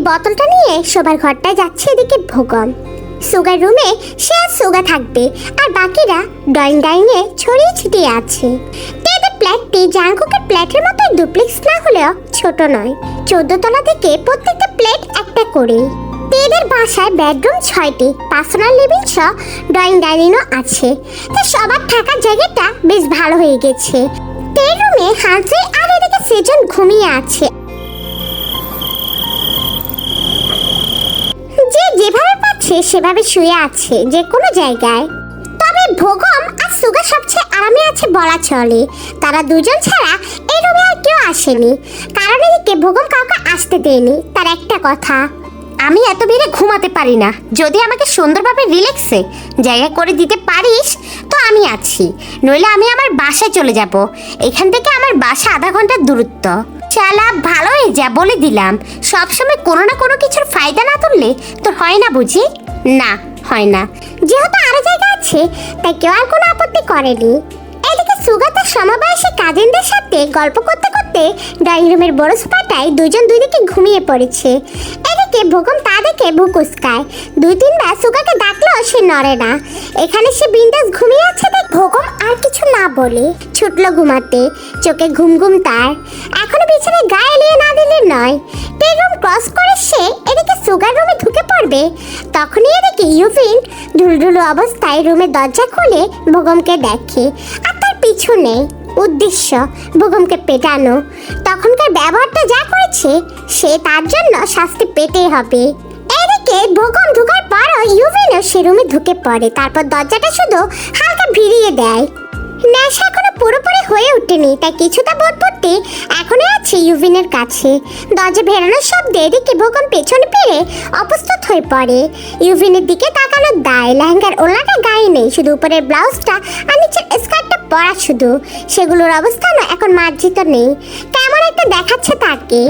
বোতলটা নিয়ে শোবার ঘরটায় যাচ্ছে এদিকে ভোগম। সুগার রুমে সে আর সুগা থাকবে, আর বাকিরা ডাইনিংয়ে ছড়িয়ে ছিটিয়ে আছে। টেদের প্ল্যাটটি জাঙ্কুকের প্ল্যাটের মতো ডুপ্লেক্স না হলেও ছোট নয়। 14 তলা থেকে প্রত্যেকটা প্লেট একটা করে। টেদের বাসায় বেডরুম 6টি, পার্সোনাল লিভিং সহ ডাইনিংও আছে। তাই সবার থাকার জায়গাটা বেশ ভালো হয়ে গেছে। টের রুমে হানসে আর এদিকে সেজন ঘুমিয়ে আছে। যে যেভাবে পাচ্ছে সেভাবে শুয়ে আছে যে কোনো জায়গায়। তবে ভোগম আর সুগা সবচেয়ে আরামে আছে বলা চলে। তারা দুজন ছাড়া এই রুমে আর কেউ আসেনি, কারণ এদিকে ভোগম কাউকে আসতে দেয়নি। তার একটা কথা, আমি এত বেড়ে ঘুমাতে পারি না। যদি আমাকে সুন্দরভাবে রিল্যাক্সে জায়গা করে দিতে পারিস তো আমি আছি, নইলে আমি আমার বাসায় চলে যাব। এখান থেকে আমার বাসা আধা ঘন্টার দূরত্ব। চালা ভালো হয়ে যা বলে দিলাম। সবসময় কোনো না কোনো কিছুর ফায়দা না তুললে তোর হয় না বুঝি? না, হয় না। যেহেতু আরো জায়গা আছে তাই কেউ আর কোনো আপত্তি করেনি। এদিকে সুগা তার সমবয়সী কাজিনদের সাথে গল্প করতে করতে ড্রয়িং রুমের বড় সোফাটায় দুজন দুই দিকে ঘুমিয়ে পড়েছে। এদিকে ভোগম তা দেখে বুক উস্কায়। 2-3 বার সুগাকে ডাকলেও সে নড়ে না। এখানে সে বিন্দাস ঘুমিয়ে আছে তাই ভোগম আর কিছু না বলে ছুটলো ঘুমাতে। চোখে ঘুম ঘুম তার। এখনো বিছানায় গায়ে এলিয়ে না দিলে নয়। টের রুম ক্রস করে সে এদিকে সুগার রুমে ঢুকে পড়বে, তখনই এদিকে ইউভিন ঢুলঢুলু অবস্থায় রুমের দরজা খুলে ভোগমকে দেখে। আর তার পিছনে উদ্দেশ্য ভোগমকে পেটানো। তখনকার ব্যবহারটা যা করেছে সে তার জন্য শাস্তি পেতেই হবে। এদিকে ভোগম ঢুকার পরও ইউভিনও সে রুমে ঢুকে পড়ে। তারপর দরজাটা শুধু হালকা ভিড়িয়ে দেয়। নেশা এখনো পুরোপুরি হয়ে ওঠেনি, তাই কিছুটা বোধবুদ্ধি এখনো আছে ইউভিনের কাছে। দরজা ভেড়ানোর শব্দে এদিকে ভোগম পেছনে ফিরে অপ্রস্তুত হয়ে পড়ে। ইউভিনের দিকে তাকানোর দায়। লেহেঙ্গার ওড়নাটা গায়ে নেই, শুধু উপরের ব্লাউজটা আর নিচের স্কার্টটা পরা শুধু। সেগুলোর অবস্থানও এখন মার্জিত নেই, কেমন একটা দেখাচ্ছে তাকে।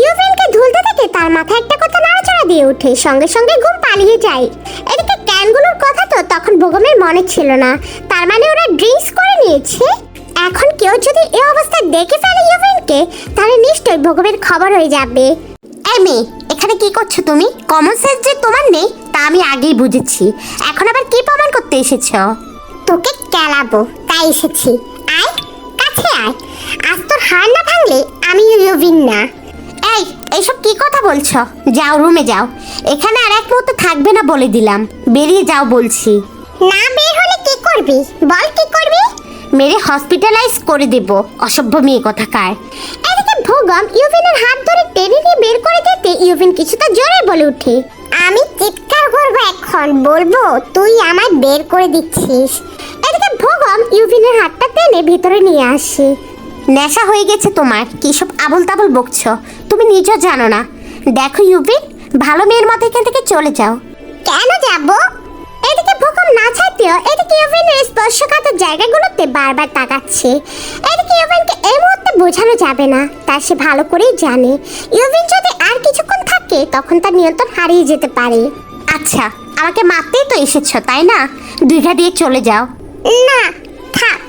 ইউভিনকে ধুলতে থেকে তার মাথায় একটা কথা নাড়াচাড়া দিয়ে ওঠে, সঙ্গে সঙ্গে ঘুম পালিয়ে যায়। এদিকে ক্যানগুলোর কথা তো তখন ভোগমের মনে ছিল না, তার মানে ওরা ড্রিঙ্কস করে নিয়েছে। এখন কেউ যদি এই অবস্থায় দেখে ফেলে ইউভিনকে, তাহলে নিশ্চয়ই ভোগমের খবর হয়ে যাবে। এই মেয়ে, এখানে কি করছো তুমি? কমন সেন্স যে তোমার নেই তা আমি আগেই বুঝেছি। এখন আবার কি প্রমাণ করতে এসেছো? তোকে কেলাবো তাই এসেছি। আয় কাছে আয়, আজ তোর হার না ভাঙলে আমি ইউভিন না। এই এইসব কি কথা বলছো? যাও রুমে যাও, এখানে আর এক মুহূর্ত থাকবে না বলে দিলাম। বেরিয়ে যাও বলছি। না বের হলে কি করবি বল, কি করবি? মেরে হসপিটালাইজ করে দেব, অসভ্য মেয়ে কথাকার। এদিকে ভোগম ইউভিনের হাত ধরে টেনে নিয়ে বের করে দিতে ইউভিন কিছুটা জোরে বলে ওঠে, আমি চিৎকার করবো এখন, বলবো তুই আমায় বের করে দিচ্ছিস। এদিকে ভোগম ইউভিনের হাতটা টেনে ভিতরে নিয়ে আসে। নেশা হয়ে গেছে তোমার, কি সব আবল তাবল বকছো? তুমি নিজেও জানো না। দেখো ইউভিন, ভালো মেয়ের মতো এখান থেকে চলে যাও। কেন যাবো? এদিকে ভোগম না চাইতেও এদিকে ইউভিনের স্পর্শকাতর জায়গাগুলোতে বারবার তাকাচ্ছে। এদিকে ইউভিনকে এই মুহূর্তে বোঝানো যাবে না, তা সে ভালো করেই জানে। ইউভিন যদি আর কিছুক্ষণ থাকে তখন তার নিয়ন্ত্রণ হারিয়ে যেতে পারে। আচ্ছা, আমাকে মারতেই তো এসেছো তাই না? 2 ঘা দিয়ে চলে যাও। না থাক,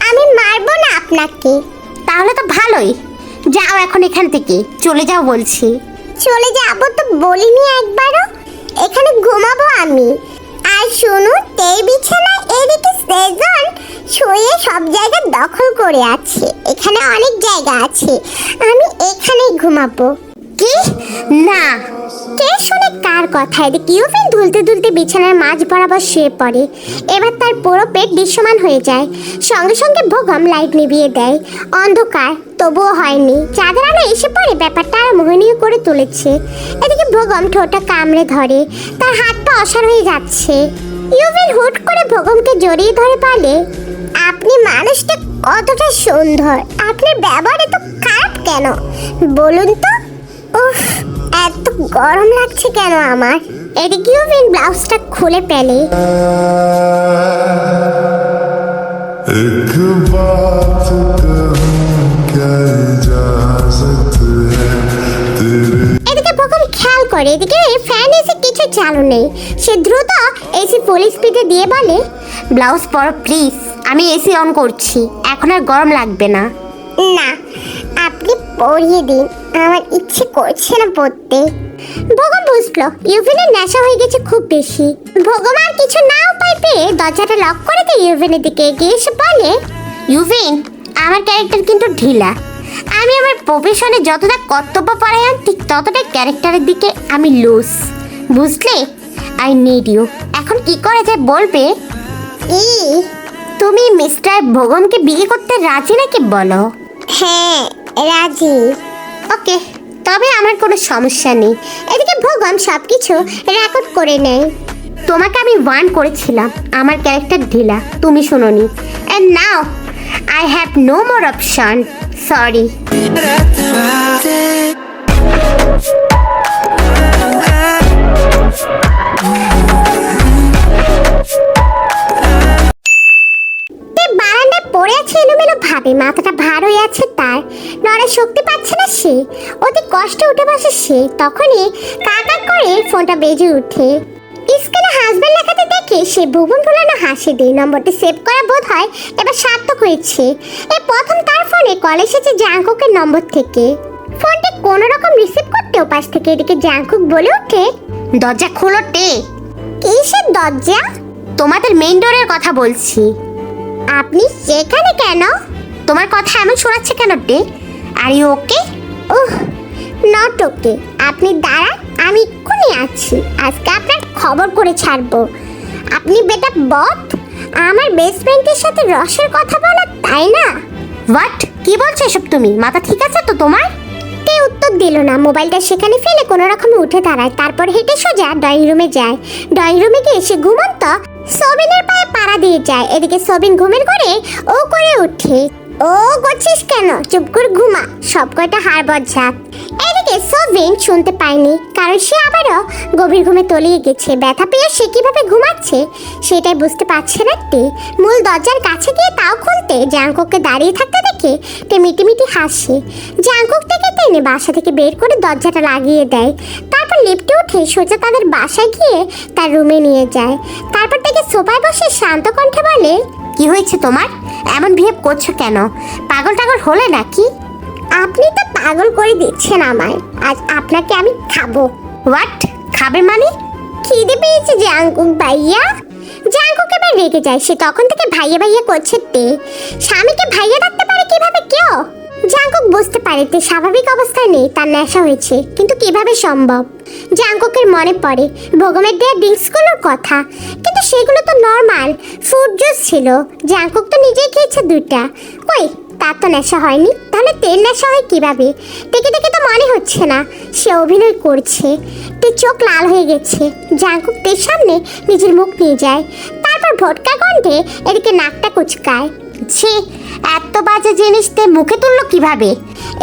আমি মারবো না আপনাকে। তাহলে তো ভালোই, যাও এখন এখান থেকে, চলে যাও বলছি। চলে যাবো তো বলিনি একবারও, এখানে ঘুমাবো আমি। আর শুনুন, এই বিছানায় এদিকে সেজন শুয়ে সব জায়গা দখল করে আছে। এখানে অনেক জায়গা আছে, আমি এখানেই ঘুমাবো। কি? না। কে শুনে কার কথা? এদিকে ইউভিন দুলতে দুলতে বিছানার মাঝ বরাবর শুয়ে পড়ে। এবার তার পুরো পেট দৃশ্যমান হয়ে যায়। সঙ্গে সঙ্গে ভোগম লাইট নিভিয়ে দেয়। অন্ধকার তবুও হয়নি, চাঁদের আলো এসে পড়ে ব্যাপারটা আরো মোহনীয় করে তুলেছে। এদিকে ভোগম ঠোঁটটা কামড়ে ধরে, তার হাতটা অসাড় হয়ে যাচ্ছে। ইউভিন হুট করে ভোগমকে জড়িয়ে ধরে বলে, আপনি মানুষটা কতটা সুন্দর, আপনার ব্যবহার এত খারাপ কেন বলুন তো? উফ, এত গরম লাগছে কেন আমার। এদিকে ইউভিন ব্লাউজটা খুলে ফেলে। एक बात कहूं क्या इजाजत है तेरे। এদিকে ভোগম খেয়াল করে এদিকে ফ্যান এসে কিছু চালু নেই। সে দ্রুত এসি ফুল স্পিডে দিয়ে বলে, ব্লাউজ পরো প্লিজ, আমি এসি অন করছি, এখন আর গরম লাগবে না। না আপনি পরিয়ে দিন, আমার ইচ্ছে করছে না পড়তে। ভোগম বুঝলো ইউভেনের নেশা হয়ে গেছে খুব বেশি। ভোগম আর কিছু না উপায় পেয়ে দরজাটা লক করে দিয়ে ইউভেনের দিকে এগিয়ে এসে বলে, ইউভেন, আমার ক্যারেক্টার কিন্তু ঢিলা। আমি আমার প্রফেশনে যতটা কর্তব্য পরায়ণ ঠিক ততটা ক্যারেক্টারের দিকে আমি লুজ, বুঝলে? I need you. এখন কি করা যায় বলবে? তুমি মিস্টার ভোগমকে বিয়ে করতে রাজি নাকি বলো? হ্যাঁ রাজি। ওকে, তবে আমার কোনো সমস্যা নেই। এদিকে ভোগম সবকিছু রেকর্ড করে নেয়। তোমাকে আমি ওয়ার্ন করেছিলাম আমার ক্যারেক্টার ঢিলা, তুমি শোনোনি। And now I have no more option, sorry. বারান্দায় পড়ে আছে এলোমেলো ভাবে, মাথাটা ভার হয়ে আছে তার, নড়ার শক্তি পাচ্ছে না সে। অতি কষ্টে উঠে বসে সে, তখনই কাকা করে ফোনটা বেজে ওঠে। স্ক্রিনে হাসবেন্ড লেখাতে দেখে সে ভুবন ভুলানো হাসি দিয়ে নম্বরটি সেভ করা বোধ হয় এবার সার্থক হয়েছে। এই প্রথম তার ফোনে কল এসেছে জাংকুকের নম্বর থেকে। ফোনটি কোনো রকম রিসিভ করতেও পাশ থেকে এদিকে জাংকুক বলে ওঠে, দরজা খোলো টে। কিসের দরজা? তোমাদের মেইন ডোরের কথা বলছি। আপনি সেখানে কেন? তোমার কথা এমন শোনাচ্ছে কেন টে? Are you okay? Oh not okay. আপনি দাঁড়ান, আমি এক্ষুনি আছি। আজকে আপনার খবর করে ছাড়বো। আপনি বেটা বট, আমার বেস্ট ফ্রেন্ডের সাথে রসের কথা বলা, তাই না? হোয়াট? কি বলছো এসব তুমি? মাথা ঠিক আছে তো তোমার? তে উত্তর দিল না, মোবাইলটা সেখানে ফেলে কোনো রকমে উঠে দাঁড়ায়, তারপর হেঁটে সোজা ড্রয়িং রুমে যায়। ড্রয়িং রুমে গিয়ে সে ঘুমন্ত সবিনের পায়ে পাড়া দিয়ে যায়। এদিকে সবিন ঘুমের ঘরে ও করে ওঠে। ও করছিস কেন? চুপ করে ঘুমা, সব কয়টা হাড় বজ্জাত। এদিকে সবিন শুনতে পায়নি, কারণ সে আবারও গভীর ঘুমে তলিয়ে গেছে। ব্যথা পেয়ে সে কিভাবে ঘুমাচ্ছে সেটাই বুঝতে পারছে না তে। মূল দরজার কাছে গিয়ে তাও খুলতে জাংকুককে দাঁড়িয়ে থাকতে দেখে তে মিটিমিটি হাসে। জাংকুক থেকে টেনে বাসা থেকে বের করে দরজাটা লাগিয়ে দেয়। তারপর লিফটে উঠে সোজা তাদের বাসায় গিয়ে তার রুমে নিয়ে যায়। তারপর থেকে সোফায় বসে শান্ত কণ্ঠে বলে, কি হয়েছে তোমার? এমন বিহেভ করছো কেন? পাগল টাগল হলে নাকি? আপনি তো পাগল করে দিচ্ছেন আমায়। আজ আপনাকে আমি খাবো। হোয়াট? খাবে মানে? খিদে পেয়েছে জাংকুক ভাইয়া। জাংকুক এবার রেগে যায়। সে তখন থেকে ভাইয়া ভাইয়া করছে তে। স্বামীকে ভাইয়া ডাকতে পারে কিভাবে কেউ? জাংকুক বুঝতে পারে তে স্বাভাবিক অবস্থায় নেই, তার নেশা হয়েছে, কিন্তু কিভাবে সম্ভব? জাংকুকের মনে পড়ে ভোগমের দেয়া ড্রিঙ্কসগুলোর কথা, কিন্তু সেগুলো তো নর্মাল ফ্রুট জুস ছিল। জাংকুক তো নিজেই খেয়েছে দুইটা। কই, তার তো নেশা হয়নি, তাহলে তেল নেশা হয় কিভাবে? দেখে দেখে তো মনে হচ্ছে না সে অভিনয় করছে। তে চোখ লাল হয়ে গেছে। জাংকুক তের সামনে নিজের মুখ নিয়ে যায়, তারপর ভোটকা গন্ধে এদিকে নাকটা কুচকায়। ছি, এত বাজে জিনিস তে মুখে তুললো কিভাবে?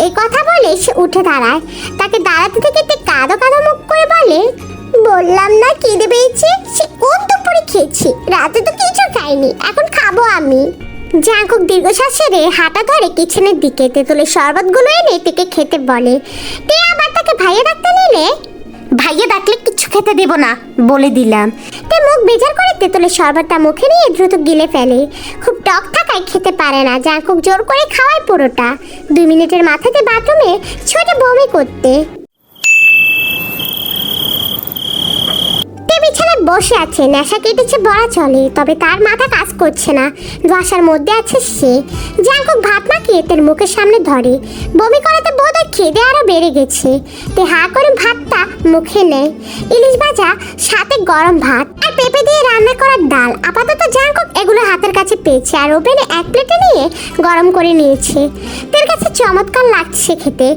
এই কথা বলে সে উঠে দাঁড়ায়। তাকে দাঁড়াতে থেকে তে কাঁদো কাঁদো মুখ করে বলে, বললাম না খিদে পেয়েছে। সে কোন দুপুরে খেয়েছি, রাতে তো কিছু খাইনি, এখন খাবো আমি। জাংকুক দীর্ঘশ্বাস ছেড়ে হাঁটা ধরে কিচেনের দিকে তেঁতুলের শরবতগুলো এনে তেকে খেতে বলে। তে আবার তাকে ভাইয়া ডাকতে নিলে, ভাইয়া ডাকলে কিচ্ছু খেতে দেব না বলে দিলাম। তে মুখ বেজার করে তেঁতুলের শরবতটা মুখে নিয়ে দ্রুত গিলে ফেলে। খুব টক থাকায় খেতে পারে না। জাংকুক জোর করে খাওয়ায় পুরোটা। 2 মিনিটের মাথাতে বাথরুমে ছোটে বমি করতে। তে বিছানায় বসে আছে, নেশা কেটেছে বলা চলে, তবে তার মাথা কাজ করছে না। ধোঁয়াশার মধ্যে আছে সে। জাংকুক ভাত মাখিয়ে তের মুখের সামনে ধরে। বমি করাতে বোধ হয় খিদে আরো বেড়ে গেছে। তে হা করে ভাতটা মুখে নেয়। ইলিশ ভাজা, সাথে গরম ভাত আর পেঁপে দিয়ে রান্না করার ডাল। আপাতত জাংকুক এগুলো হাতের কাছে পেয়েছে আর ওভেনে এক প্লেটে নিয়ে গরম করে নিয়েছে। তের কাছে চমৎকার লাগছে খেতে।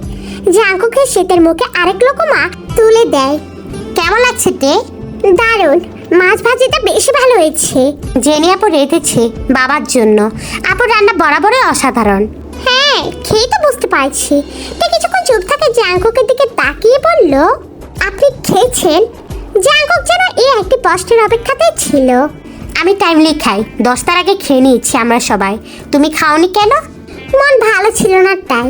জাংকুক শীতের মুখে আরেক লোকমা তুলে দেয়। কেমন লাগছে তে? দারুণ, মাছ ভাজিটা বেশি ভালো হয়েছে। জেনি আপু রেঁধেছে বাবার জন্য। আপুর রান্না বরাবরই অসাধারণ। হ্যাঁ, খেয়ে তো বুঝতে পারছি। তো কিছুক্ষণ চুপ থাকে জাংকুকের দিকে তাকিয়ে বলল, আপনি খেয়েছেন? জাংকুক যেন এই একটি প্রশ্নের অপেক্ষাতেই ছিল। আমি টাইমলি খাই, 10টার আগে খেয়ে নিয়েছি আমরা সবাই। তুমি খাওনি কেন? মন ভালো ছিল না তাই।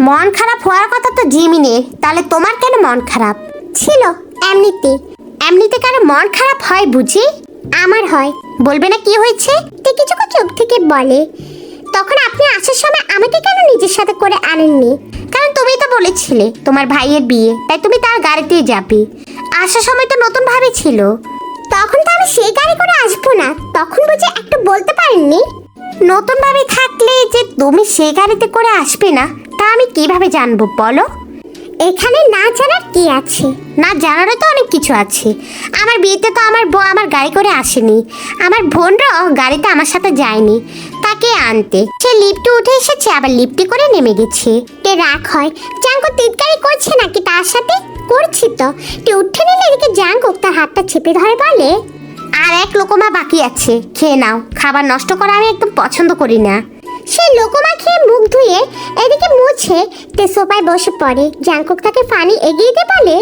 মন খারাপ হওয়ার কথা তো জিমিনের, তাহলে তোমার কেন মন খারাপ? ছিল এমনিতে। এমনিতে কারো মন খারাপ হয় বুঝি? আমার হয়। বলবে না কি হয়েছে? তে কিছুক্ষণ চুপ থেকে বলে, তখন আপনি আসার সময় আমাকে কেন নিজের সাথে করে আনেননি? কারণ তুমি তো বলেছিলে তোমার ভাইয়ের বিয়ে, তাই তুমি তার গাড়িতে যাবে। আসার সময় তো নতুন ভাবে ছিল। তখন তো আমি সেই গাড়ি করে আসবো না, তখন বুঝে একটু বলতে পারেননি? নতুন ভাবে থাকলে যে তুমি সে গাড়িতে করে আসবে না তা আমি কিভাবে জানবো বলো? এখানে না জানার কি আছে? না জানারও তো অনেক কিছু আছে। আমার বিয়েতে তো আমার বউ আমার গাড়ি করে আসেনি, আমার বোনরাও গাড়িতে আমার সাথে যায়নি তাকে আনতে। সে লিফটে উঠে এসেছে, আবার লিফটে করে নেমে গেছে। তে রাগ হয়, জাঙ্কুক তিতকারি করছে নাকি তার সাথে? করছি তো। তে উঠে নিলে এদিকে জাঙ্কুক তার হাতটা চেপে ধরে বলে, আর এক লোকমা বাকি আছে, খেয়ে নাও। খাবার নষ্ট করা আমি একদম পছন্দ করি না। সে লোকমা খেয়ে মুখ ধুয়ে এদিকে মুছে তে সোফায় বসে পড়ে। জাঙ্কুক তাকে পানি এগিয়ে দিয়ে বলে,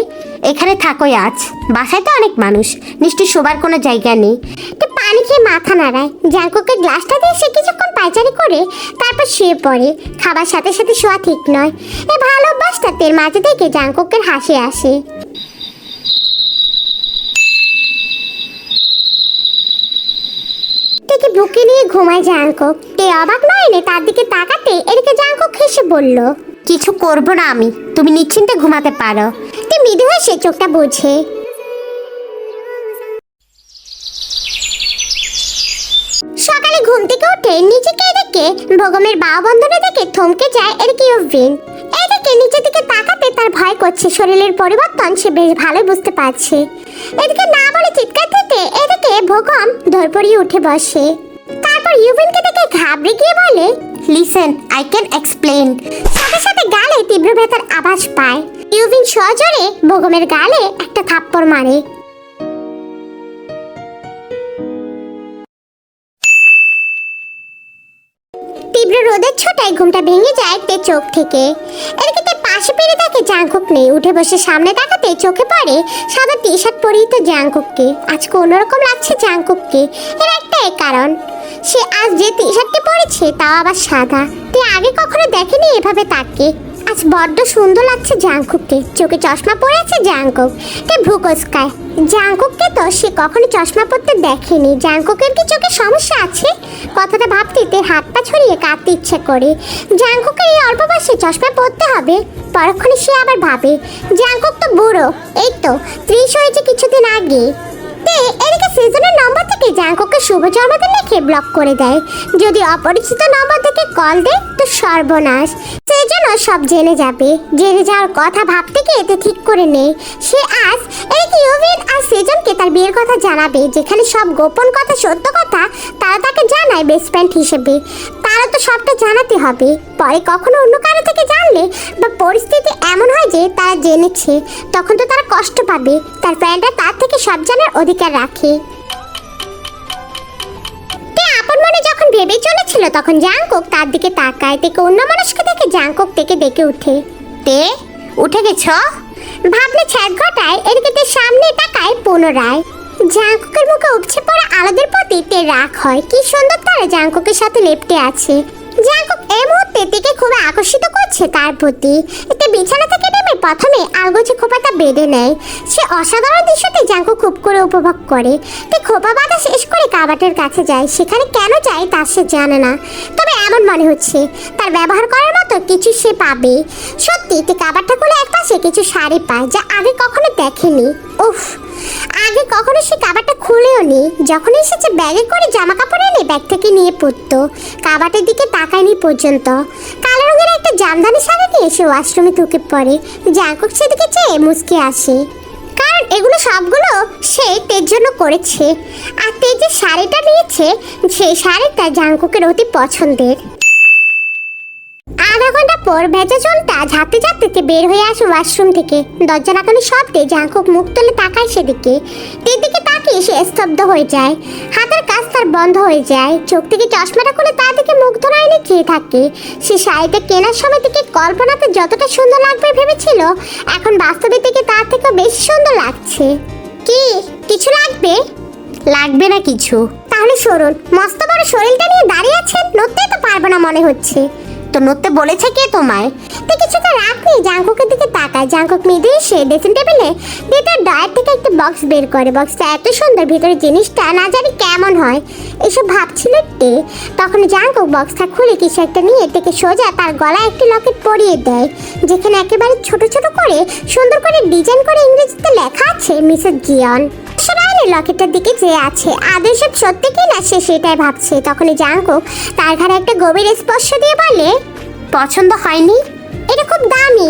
এখানে থাকোই আজ, বাসায় তো অনেক মানুষ, নিশ্চয়ই শোবার কোনো জায়গা নেই। তে পানি খেয়ে মাথা নাড়ায়। জাঙ্কুকের গ্লাসটা দিয়ে সে কিছুক্ষণ পায়চারি করে তারপর শুয়ে পড়ে। খাবার সাথে সাথে শোয়া ঠিক নয়। এই ভালো অভ্যাসটা তের মাঝে থেকে জাঙ্কুকের হাসি আসে। থেকে বুকে নিয়ে ঘুমায় জাঙ্কুক। তে অবাক নয়নে তার দিকে তাকাতে এদিকে জাঙ্কুক হেসে বলল, কিছু করব না আমি, তুমি নিশ্চিন্তে ঘুমাতে পারো। তে মৃদু হয়ে সে চোখটা বুঝে। সকালে ঘুম থেকে উঠে নিজেকে দেখে ভগমের বাহু বন্ধনে দেখে থমকে যায় এদিকে ইউভিন। এদিকে নিচের দিকে তাকাতে তার ভয় করছে, শরীরের পরিবর্তন সে বেশ ভালোই বুঝতে পারছে। এদিকে না বলে চিৎকার দিতে এদিকে ভগম ধরপড়িয়ে উঠে বসে। তারপর ইউভিনকে দেখে ঘাবড়ে গিয়ে বলে, লিসেন, আই ক্যান এক্সপ্লেন। সাথে সাথে গালে তীব্র ব্যথার আভাস পায়। ইউভিন সজোরে ভগমের গালে একটা থাপ্পড় মারে। তীব্র রোদের ছোটায় ঘুমটা ভেঙে যায় তে চোখ থেকে। এদিকে তে পাশে পেরে দেখে জাঙ্কুক নেই। উঠে বসে সামনে তাকাতে চোখে পড়ে সাদা টি শার্ট পরিহিত জাঙ্কুককে। আজকে অন্যরকম লাগছে জাঙ্কুককে। এর একটাই কারণ, সে আজ যে টি শার্টটি পরেছে তাও আবার সাদা। তে আগে কখনো দেখেনি এভাবে তাকে। আজ বড্ড সুন্দর লাগছে জাঙ্কুককে। চোখে চশমা পরে আছে জাঙ্কুক। তে ভ্রু কোঁচকায়। জাঙ্কুককে তো সে কখনো চশমা পরতে দেখেনি। জাঙ্কুকের কি চোখে সমস্যা আছে? কথাটা ভাবতে তে হাত পা ছড়িয়ে কাঁদতে ইচ্ছে করে। জাঙ্কুকের এই অল্প বয়সে চশমা পরতে হবে? পরক্ষণে সে আবার ভাবে, জাঙ্কুক তো বুড়ো, এই তো 30 হয়েছে কিছুদিন আগে। তে এদিকে সিজনের নম্বর থেকে জাঙ্কুককে শুভ জন্মদিন লিখে ব্লক করে দেয়। যদি অপরিচিত নম্বর থেকে কল দেয় তো সর্বনাশ। সেজন্য সব জেনে যাবে। জেনে যাওয়ার কথা ভাবতে গিয়ে এতে ঠিক করে নেই সে আজ এদিকে ইউভিন আর সেজনকে তার বিয়ের কথা জানাবে, যেখানে সব গোপন কথা সত্য কথা তারা তাকে জানায় বেস্ট ফ্রেন্ড হিসেবে। তারা তো সবটা জানাতে হবে। পরে কখনো অন্য কারো থেকে জানলে বা পরিস্থিতি এমন হয় যে তারা জেনেছে, তখন তো তারা কষ্ট পাবে। তার ফ্রেন্ডরা তার থেকে সব জানার অধিকার রাখে। তে আপন মনে যখন ভেবে চলেছিল তখন জাঙ্কুক তার দিকে তাকায়। থেকে অন্য মানুষকে দেখে জাঙ্কুক থেকে ডেকে উঠে, তে উঠে গেছ? ভাবলে ছ্যাদ ঘটায়। এদিকে তে সামনে তাকায় পুনরায়। জাঙ্কুকের মুখে উপচে পড়া আলাদের প্রতি তে রাগ হয়। কি সুন্দর তারা জাঙ্কুকের সাথে লেপ্টে আছে। জাঙ্কুক এই মুহূর্তে তেকে খুব আকর্ষিত করছে তার প্রতি। এতে বিছানা থেকে নেমে প্রথমে আলগোছে খোপাটা বেঁধে নেয়। সে অসাধারণ দৃশ্যতে জাঙ্কুক খুব করে উপভোগ করে। তে খোপা বাঁধা শেষ করে কাবাটের কাছে যায়। সেখানে কেন যায় তা সে জানে না, তবে এমন মনে হচ্ছে তার ব্যবহার করার মতো কিছু সে পাবে। সত্যি তে কাবাটটা খুলে এক পাশে কিছু শাড়ি পায় যা আগে কখনো দেখেনি। উফ, আগে কখনো সে কাবাটটা খুলেও নি। যখন এসেছে ব্যাগে করে জামা কাপড় এনে ব্যাগ থেকে নিয়ে পড়তো। কাবাটের দিকে তাকায়নি পর্যন্ত। কালো রঙের একটা জামদানি শাড়ি নিয়ে সে ওয়াশরুমে ঢুকে পড়ে। জাঙ্কুক সেদিকে চেয়ে মুচকে আসে, কারণ এগুলো সবগুলো সে তের জন্য করেছে। আর তে যে শাড়িটা নিয়েছে সেই শাড়িটা জাঙ্কুকের অতি পছন্দের। আধা ঘন্টা পর ভেজা চুলটা ঝাঁপতে ঝাঁপতে বের হয়ে আসে ওয়াশরুম থেকে। দরজা লাগানোর শব্দে জাঙ্কুক মুখ তুলে তাকায় সেদিকে। তের দিকে তাকিয়ে সে স্তব্ধ হয়ে যায়। হাতের কাজ তার বন্ধ হয়ে যায়। চোখ থেকে চশমাটা খুলে তার দিকে মুগ্ধ নয়নে চেয়ে থাকে। সে শাড়িটা কেনার সময় থেকে কল্পনাতে যতটা সুন্দর লাগবে ভেবেছিল, এখন বাস্তবে থেকে তার থেকে বেশি সুন্দর লাগছে। কি কিছু লাগবে? লাগবে না কিছু। তাহলে সরুন, মস্ত বড় শরীরটা নিয়ে দাঁড়িয়ে আছেন, নড়তেই তো পারবো না মনে হচ্ছে। তো নড়তে বলেছে কে তোমায়? তো কিছুটা রাগ নিয়ে জাঙ্কুকের দিকে তাকায়। জাঙ্কুক মৃদু এসে ড্রেসিং টেবিলে ভিতর ড্রয়ার থেকে একটা বক্স বের করে। বক্সটা এত সুন্দর, ভিতরে জিনিসটা না জানি কেমন হয় এসব ভাবছিল টে। তখন জাঙ্কুক বক্সটা খুলে কিছু একটা নিয়ে টেকে সোজা তার গলায় একটি লকেট পরিয়ে দেয়, যেখানে একেবারে ছোট ছোট করে সুন্দর করে ডিজাইন করে ইংরেজিতে লেখা আছে মিসেস জিয়ন। রায়নের লকেটটার দিকে যে আছে আদৌ সব সত্যি কিনা সে সেটাই ভাবছে। তখনই জাঙ্কুক তার ঘাড়ে একটা গভীর স্পর্শ দিয়ে বলে, পছন্দ হয়নি? এটা খুব দামি,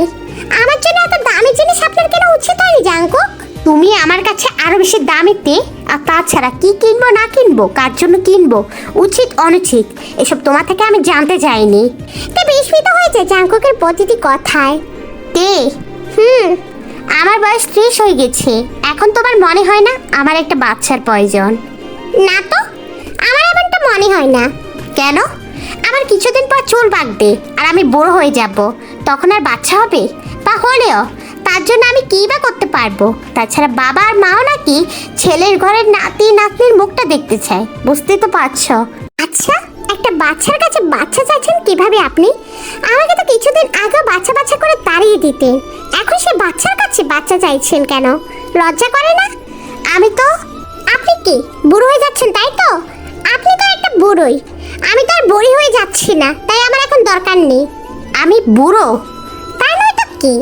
আমার জন্য এত দামি জিনিস আপনার কেনা উচিত হয়নি জাঙ্কুক। তুমি আমার কাছে আরো বেশি দামি তে, আর তাছাড়া কি কিনবো না কিনবো, কার জন্য কিনবো, উচিত অনুচিত এসব তোমার থেকে আমি জানতে চাইনি। তে বিস্মিত হয়েছে জাঙ্কুকের প্রতিটি কথায়। তে, আমার বয়স 30 হয়ে গেছে, এখন তোমার মনে হয় না আমার একটা বাচ্চার প্রয়োজন? না তো, আমার এমনটা মনে হয় না। কেন? আমার কিছুদিন পর চুল পাকবে আর আমি বড় হয়ে যাব, তখন আর বাচ্চা হবে? বা হলেও তার জন্য আমি কী বা করতে পারবো? তাছাড়া বাবা আর মাও নাকি ছেলের ঘরের নাতি নাতনির মুখটা দেখতে চায়, বুঝতেই তো পারছো। আচ্ছা, একটা বাচ্চার কাছে বাচ্চা চাইছেন কিভাবে আপনি? আমাকে তো কিছুদিন আগে বাচ্চা বাচ্চা করে তাড়িয়ে দিতেন, এখন সে বাচ্চার কাছে বাচ্চা চাইছেন কেন? লজ্জা করে না? আমি তো আপনি কি বুড়ো হয়ে যাচ্ছেন তাই তো? আপনি তো একটা বুড়োই, আমি তো আর বুড়ি হয়ে যাচ্ছি না, তাই আমার এখন দরকার নেই। আমি বুড়ো? তাই নয় তো কি?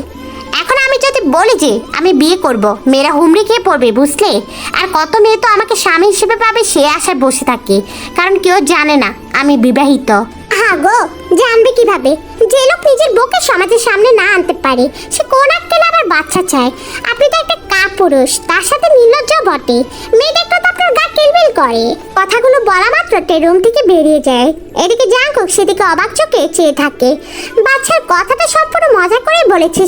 এখন আমি যদি বলি যে আমি বিয়ে করব, মেয়েরা হুমড়ি খেয়ে পড়বে, বুঝলে? আর কত মেয়ে তো আমাকে স্বামী হিসেবে পাবে সে আশায় বসে থাকে, কারণ কেউ জানে না আমি বিবাহিত। হ্যাঁ গো, জানবে কিভাবে? যে লোক নিজের বউকে সমাজের সামনে না আনতে পারে সে কোন আক্কেলে আবার বাচ্চা চায়? আপনি তো একটা কাপুরুষ, তার সাথে নির্লজ্জ বটে। মেয়ে দেখলে তো আপনার গা কিলবিল করে। কথাগুলো বলা মাত্র তে রুম থেকে বেরিয়ে যায়। এদিকে জাঙ্কুক সেদিকে অবাক চোখে চেয়ে থাকে। বাচ্চার কথাটা সম্পূর্ণ মজা করে বলেছে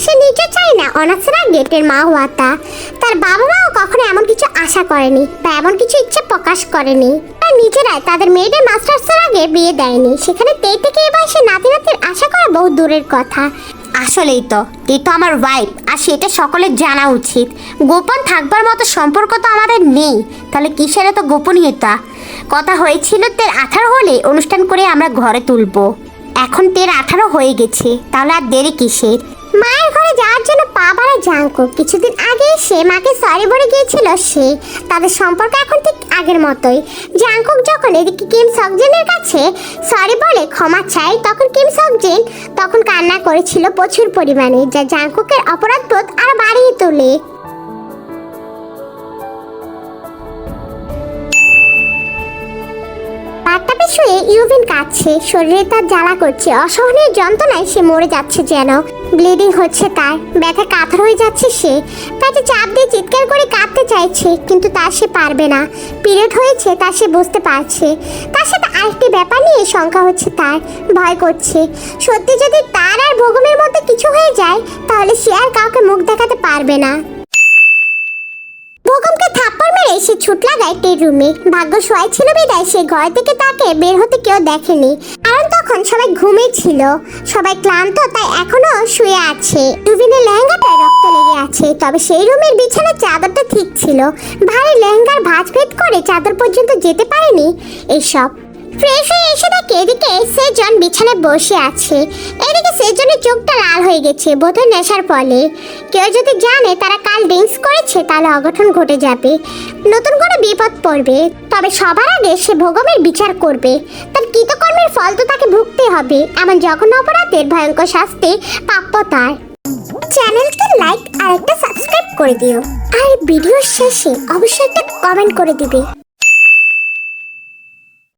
সে নিজে চায় না অনাথরা গেটের মা হওয়াটা। তার বাবা মাও কখনো এমন কিছু আশা করেনি বা এমন কিছু ইচ্ছে প্রকাশ করেনি। তার নিজেরাই তাদের মেয়েদের মাস্টার্সের আগে বিয়ে দেয়নি, সেখানে তে থেকে এবার সে নাতি নাতির আশা করা বহু দূরের কথা। আসলেই তো এই তো আমার ওয়াইফ, আর সেটা সকলের জানা উচিত। গোপন থাকবার মতো সম্পর্ক তো আমাদের নেই, তাহলে কিসের এত গোপনীয়তা? কথা হয়েছিল তের 18 হলে অনুষ্ঠান করে আমরা ঘরে তুলবো। এখন তের 18 হয়ে গেছে, তাহলে আর দেরি কিসের? মায়ের ঘরে যাওয়ার জন্য পা বাড়ায় জাঙ্কুক। কিছুদিন আগে সে মাকে সরি বলে গিয়েছিল তাদের সম্পর্ক এখন ঠিক আগের মতোই। জাঙ্কুক যখন এদিকে কিম সকজেনের কাছে সরি বলে ক্ষমা চায়, তখন কিম সকজেন তখন কান্না করেছিল প্রচুর পরিমাণে, যা জাঙ্কুকের অপরাধবোধ আরো বাড়িয়ে তোলে। বাথটাবে শুয়ে ইউভিন কাঁদছে, শরীরে তার জ্বালা করছে, অসহনীয় যন্ত্রণায় সে মরে যাচ্ছে, যেন ব্লিডিং হচ্ছে তার, ব্যথা কাতর হয়ে যাচ্ছে সে, পেটে চাপ দিয়ে চিৎকার করে কাঁদতে চাইছে, কিন্তু তা সে পারবে না। পিরিয়ড হয়েছে তা সে বুঝতে পারছে। তার সাথে আরেকটি ব্যাপার নিয়ে শঙ্কা হচ্ছে তার, ভয় করছে। সত্যি যদি তার আর ভোগমের মধ্যে কিছু হয়ে যায় তাহলে সে আর কাউকে মুখ দেখাতে পারবে না। ভোগমকে থাপ্পড় মেরে সে ছুট লাগায় টের রুমে। ভাগ্য সহায় ছিল বিদায় সে ঘর থেকে তাকে বের হতে কেউ দেখেনি, কারণ তখন সবাই ঘুমিয়েছিল, সবাই ক্লান্ত, তাই এখনো শুয়ে আছে। ইউভিনের লেহেঙ্গাটায় রক্ত লেগে আছে, তবে সেই রুমের বিছানার চাদরটা ঠিক ছিল। ভারী লেহেঙ্গার ভাঁজ ভেদ করে চাদর পর্যন্ত যেতে পারেনি। এইসব ফ্রেশ হয়ে এসে দেখে এদিকে সেজন বিছানায় বসে আছে। এদিকে সেজনের চোখটা লাল হয়ে গেছে, বোধহয় নেশার ফলে। কেউ যদি জানে তারা কাল ড্রিঙ্কস করেছে তাহলে অঘটন ঘটে যাবে, নতুন করে বিপদ পড়বে। তবে সবার আগে সে ভোগমের বিচার করবে, তার কৃতকর্মের ফল তো তাকে ভুগতে হবে। এমন জঘন্য অপরাধের ভয়ঙ্কর শাস্তি প্রাপ্য তার। চ্যানেলকে লাইক আর একটা সাবস্ক্রাইব করে দিও, আর ভিডিওর শেষে অবশ্যই একটা কমেন্ট করে দিবে।